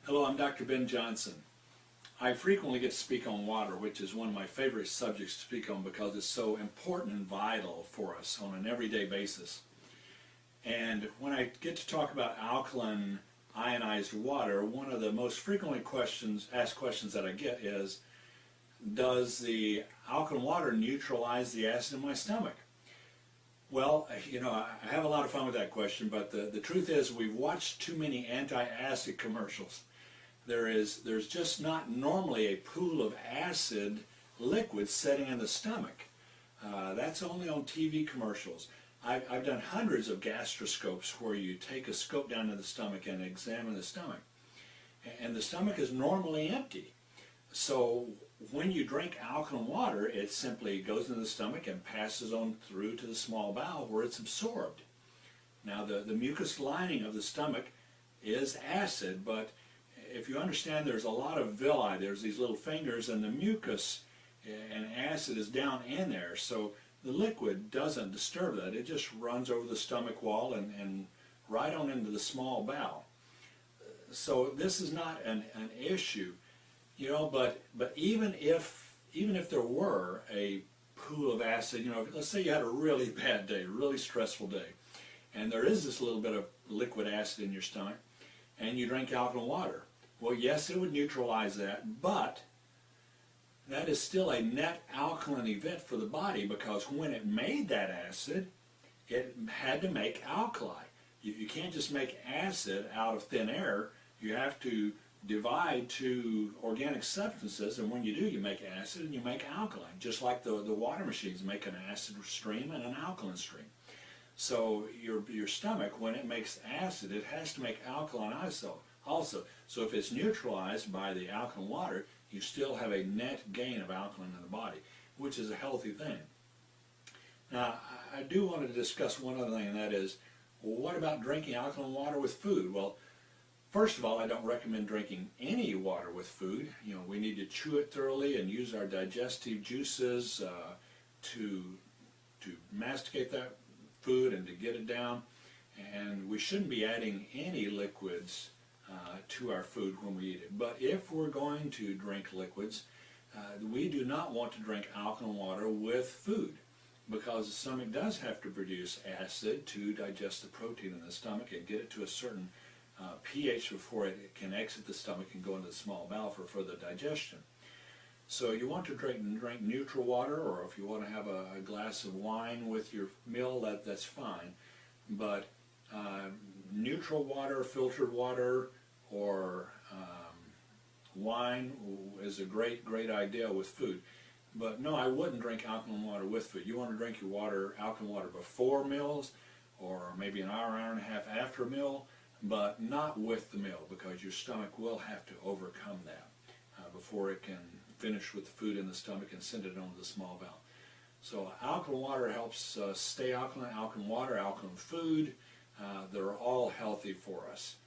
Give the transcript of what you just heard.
Hello, I'm Dr. Ben Johnson. I frequently get to speak on water, which is one of my favorite subjects to speak on because it's so important and vital for us on an everyday basis. And when I get to talk about alkaline ionized water, one of the most frequently asked questions that I get is, does the alkaline water neutralize the acid in my stomach? Well, I have a lot of fun with that question, but the truth is we've watched too many anti-acid commercials. There's just not normally a pool of acid liquid sitting in the stomach. That's only on TV commercials. I've done hundreds of gastroscopes where you take a scope down to the stomach and examine the stomach. And the stomach is normally empty. So when you drink alkaline water, it simply goes into the stomach and passes on through to the small bowel where it's absorbed. Now the mucous lining of the stomach is acid, but if you understand, there's a lot of villi, there's these little fingers, and the mucus and acid is down in there, so the liquid doesn't disturb that. It just runs over the stomach wall and right on into the small bowel. So this is not an issue, but even if there were a pool of acid, let's say you had a really bad day, a really stressful day, and there is this little bit of liquid acid in your stomach, and you drink alkaline water. Well, yes, it would neutralize that, but that is still a net alkaline event for the body because when it made that acid, it had to make alkali. You can't just make acid out of thin air. You have to divide two organic substances, and when you do, you make acid and you make alkaline, just like the water machines make an acid stream and an alkaline stream. So your stomach, when it makes acid, it has to make alkaline also. So if it's neutralized by the alkaline water, you still have a net gain of alkaline in the body, which is a healthy thing. Now, I do want to discuss one other thing, and that is, well, what about drinking alkaline water with food? Well, first of all, I don't recommend drinking any water with food. We need to chew it thoroughly and use our digestive juices to masticate that food and to get it down. And we shouldn't be adding any liquids to our food when we eat it. But if we're going to drink liquids, we do not want to drink alkaline water with food because the stomach does have to produce acid to digest the protein in the stomach and get it to a certain pH before it can exit the stomach and go into the small bowel for further digestion. So you want to drink neutral water, or if you want to have a glass of wine with your meal, that's fine. But neutral water, filtered water, or wine is a great idea with food. But no, I wouldn't drink alkaline water with food. You want to drink your alkaline water before meals, or maybe an hour and a half after a meal, but not with the meal, because your stomach will have to overcome that before it can finish with the food in the stomach and send it on to the small bowel. So alkaline water helps stay alkaline. Alkaline water, alkaline food, they're all healthy for us.